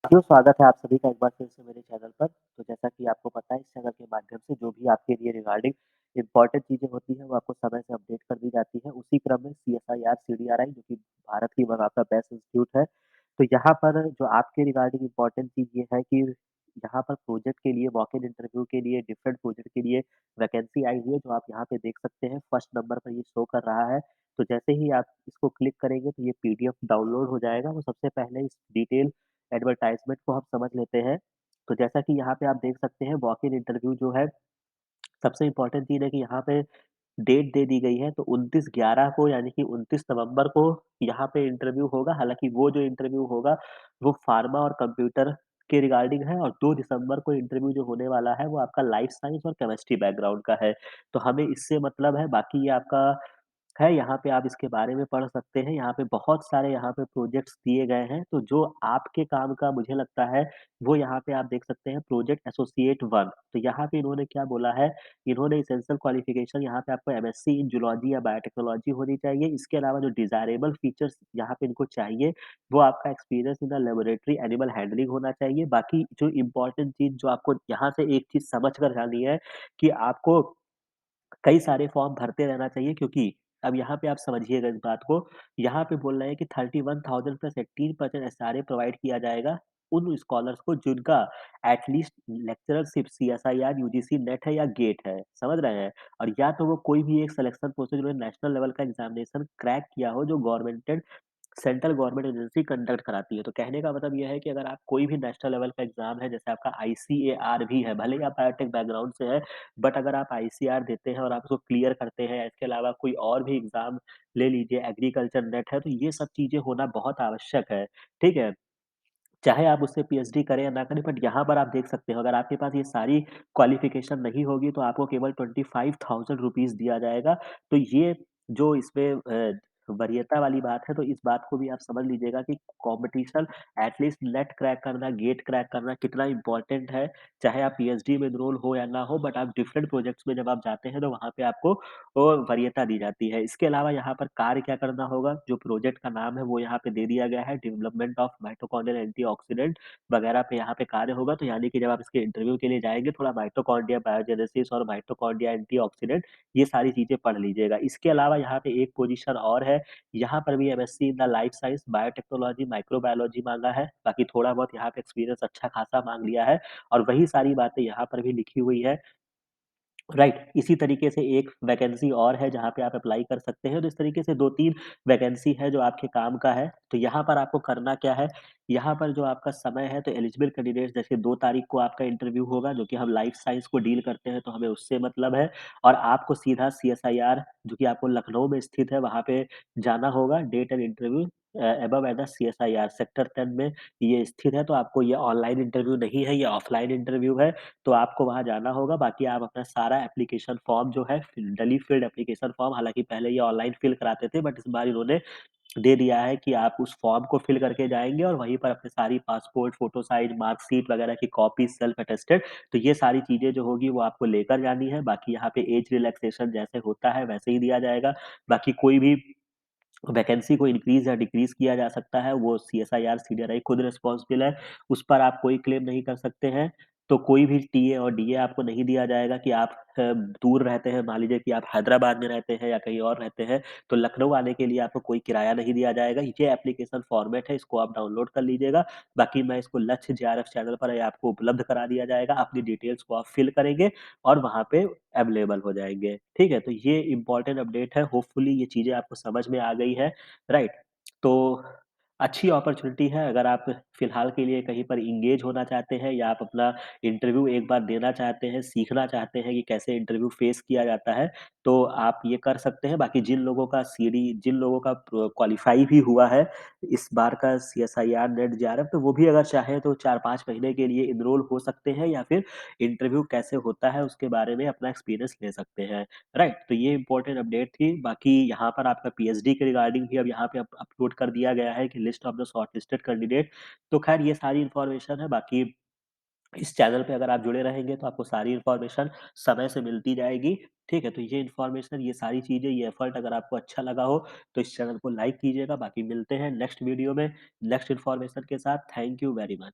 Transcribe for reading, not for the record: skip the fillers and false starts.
स्वागत है आप सभी का एक बार फिर से मेरे चैनल पर। तो जैसा कि आपको पता है इस चैनल के माध्यम से जो भी आपके लिए रिगार्डिंग इम्पोर्टेंट चीज़ें होती हैं वो आपको समय से अपडेट कर दी जाती है। उसी क्रम में सीएसआईआर सीडीआरआई जो कि भारत की one of the best institute है। तो यहाँ पर जो आपके रिगार्डिंग इम्पोर्टेंट चीज़ ये है कि यहाँ पर प्रोजेक्ट के लिए वॉक इन इंटरव्यू के लिए डिफरेंट प्रोजेक्ट के लिए वैकेंसी आई हुई है जो आप यहाँ पे देख सकते हैं। फर्स्ट नंबर पर ये शो कर रहा है। तो जैसे ही आप इसको क्लिक करेंगे तो ये पीडीएफ डाउनलोड हो जाएगा। तो सबसे पहले इस डिटेल एडवर्टाइज़मेंट को हम समझ लेते हैं। तो जैसा कि यहाँ पे आप देख सकते हैं वॉक इन इंटरव्यू जो है, सबसे इम्पोर्टेंट चीज़ है कि यहाँ पे डेट दे दी गई है तो 29/11 को यानी कि 29 नवंबर को यहाँ पे इंटरव्यू होगा। हालाँकि वो जो इंटरव्यू होगा वो फार्मा और कंप्यूटर के रिगार्डिंग है और 2 दिसंबर को इंटरव्यू जो होने वाला है वो आपका लाइफ साइंस और केमिस्ट्री बैकग्राउंड का है। तो हमें इससे मतलब है, बाकी ये आपका है, यहाँ पे आप इसके बारे में पढ़ सकते हैं। यहाँ पे बहुत सारे यहाँ पे प्रोजेक्ट्स दिए गए हैं, तो जो आपके काम का मुझे लगता है, वो यहाँ पे आप देख सकते हैं प्रोजेक्ट एसोसिएट 1। तो यहाँ पे इन्होंने क्या बोला है, इन्होंने एसेंशियल क्वालिफिकेशन यहाँ पे आपको एमएससी इन जूलॉजी या बायोटेक्नोलॉजी होनी चाहिए। इसके अलावा जो डिज़ायरेबल फीचर्स यहाँ पे इनको चाहिए, वो आपका experience in the laboratory animal handling होना चाहिए। बाकी जो इम्पोर्टेंट चीज़ जो आपको यहाँ से एक चीज़ समझ कर जानी है कि आपको कई सारे फॉर्म भरते रहना चाहिए, क्योंकि अब यहाँ पे आप समझिएगा इस बात को, यहाँ पे बोल रहे हैं कि 31,000 प्लस 18% एसआरए प्रोवाइड किया जाएगा उन स्कॉलर्स को जिनका at least lectureship CSIR, UGC net है या गेट है, समझ रहे हैं? और या तो वो कोई भी एक सिलेक्शन प्रोसेस जिन्होंने नेशनल लेवल का एग्जामिनेशन क्रैक किया हो, जो गवर्नमेंटेड सेंट्रल गवर्नमेंट एजेंसी कंडक्ट कराती है। तो कहने का मतलब ये है कि अगर आप कोई भी नेशनल लेवल का एग्ज़ाम है, जैसे आपका आईसीएआर भी है, भले ही आप बायोटेक बैकग्राउंड से हैं, बट अगर आप आईसीएआर देते हैं और आप उसको क्लियर करते हैं, इसके अलावा कोई और भी एग्ज़ाम ले लीजिए, एग्रीकल्चर नेट है, तो ये सब चीज़ें होना बहुत आवश्यक है, ठीक है? चाहे आप उससे पीएचडी करें या ना करें, बट यहाँ पर आप देख सकते हो अगर आपके पास ये सारी क्वालिफ़िकेशन नहीं होगी तो आपको केवल 25,000 रुपीज़ दिया जाएगा। तो ये जो इसमें वरीयता वाली बात है, तो इस बात को भी आप समझ लीजिएगा कि कॉम्पिटिशन एटलीस्ट नेट क्रैक करना, गेट क्रैक करना कितना इम्पोर्टेंट है। चाहे आप पीएचडी में एनरोल हो या ना हो, बट आप डिफरेंट प्रोजेक्ट्स में जब आप जाते हैं तो वहाँ पे आपको वो वरीयता दी जाती है। इसके अलावा यहाँ पर कार्य क्या करना होगा, जो प्रोजेक्ट का नाम है वो यहाँ पे दे दिया गया है, डेवलपमेंट ऑफ माइटोकॉन्ड्रियल एंटीऑक्सीडेंट वगैरह पे यहाँ पे कार्य होगा। तो यानी कि जब आप इसके इंटरव्यू के लिए जाएँगे, थोड़ा माइटोकॉन्ड्रिया बायोजेनेसिस और माइटोकॉन्ड्रिया एंटीऑक्सीडेंट ये सारी चीज़ें पढ़ लीजिएगा। इसके अलावा यहाँ पे एक पोज़ीशन और है, यहाँ पर भी MSc in the life science, biotechnology, microbiology माँगा है। बाकी थोड़ा बहुत यहाँ पे एक्सपीरियंस अच्छा खासा माँग लिया है और वही सारी बातें यहाँ पर भी लिखी हुई है। राइट, इसी तरीके से एक वैकेंसी और है जहाँ पे आप अप्लाई कर सकते हैं, तो इस तरीके से 2-3 वैकेंसी है जो आपके काम का है। तो यहाँ पर आपको करना क्या है, यहाँ पर जो आपका समय है तो एलिजिबल कैंडिडेट्स, जैसे 2 तारीख को आपका इंटरव्यू होगा जो कि हम लाइफ साइंस को डील करते हैं तो हमें उससे मतलब है, और आपको सीधा सीएसआईआर जो कि आपको लखनऊ में स्थित है वहाँ पे जाना होगा। Date and interview above at the CSIR sector 10 में ये स्थित है। तो आपको ये ऑनलाइन इंटरव्यू नहीं है, ये ऑफलाइन इंटरव्यू है। तो आपको वहाँ जाना होगा। बाकी आप अपना सारा एप्लीकेशन फॉर्म जो है डली फ़िल्ड एप्लीकेशन फॉर्म, हालाँकि पहले ये ऑनलाइन फ़िल कराते थे, बट इस बार इन्होंने दे दिया है कि आप उस फॉर्म को फ़िल करके जाएँगे और वहीं पर अपनी सारी पासपोर्ट, फ़ोटो साइज़, मार्कशीट वगैरह की कॉपी सेल्फ अटेस्टेड, तो ये सारी चीज़ें जो होगी वो आपको लेकर जानी है। बाकी यहाँ पे एज रिलैक्सेशन जैसे होता है वैसे ही दिया जाएगा। बाकी कोई भी वैकेंसी को इंक्रीज़ या डिक्रीज़ किया जा सकता है, वो सीएसआईआर सीनियर खुद रिस्पॉन्सिबल है, उस पर आप कोई क्लेम नहीं कर सकते हैं। तो कोई भी टीए और डीए आपको नहीं दिया जाएगा कि आप दूर रहते हैं, मान लीजिए कि आप हैदराबाद में रहते हैं या कहीं और रहते हैं, तो लखनऊ आने के लिए आपको कोई किराया नहीं दिया जाएगा। ये एप्लीकेशन फॉर्मेट है, इसको आप डाउनलोड कर लीजिएगा। बाकी मैं इसको लक्ष्य जेआरएफ चैनल पर आपको उपलब्ध करा दिया जाएगा, अपनी डिटेल्स को आप फिल करेंगे और वहाँ पे अवेलेबल हो जाएँगे, ठीक है? तो ये इम्पोर्टेंट अपडेट है, होपफुली ये चीज़ें आपको समझ में आ गई है, राइट? तो अच्छी अपॉर्च्युनिटी है अगर आप फिलहाल के लिए कहीं पर एंगेज होना चाहते हैं या आप अपना इंटरव्यू एक बार देना चाहते हैं, सीखना चाहते हैं कि कैसे इंटरव्यू फेस किया जाता है, तो आप ये कर सकते हैं। बाकी जिन लोगों का क्वालीफाई भी हुआ है इस बार का सीएसआईआर नेट जेआरएफ, तो वो भी अगर चाहें तो 4-5 महीने के लिए एनरोल हो सकते हैं या फिर इंटरव्यू कैसे होता है उसके बारे में अपना एक्सपीरियंस ले सकते हैं। राइट, तो ये इम्पोर्टेंट अपडेट थी। बाकी यहाँ पर आपका पीएचडी के रिगार्डिंग भी अब यहाँ पे अपलोड कर दिया गया है कि list of the shortlisted candidate. तो खैर ये सारी इन्फॉर्मेशन है। बाकी इस चैनल पे अगर आप जुड़े रहेंगे तो आपको सारी इन्फॉर्मेशन समय से मिलती जाएगी, ठीक है? तो ये इन्फॉर्मेशन, ये सारी चीज़ें, ये एफर्ट अगर आपको अच्छा लगा हो तो इस चैनल को लाइक कीजिएगा। बाकी मिलते हैं नेक्स्ट वीडियो में नेक्स्ट इन्फॉर्मेशन के साथ। Thank you very much.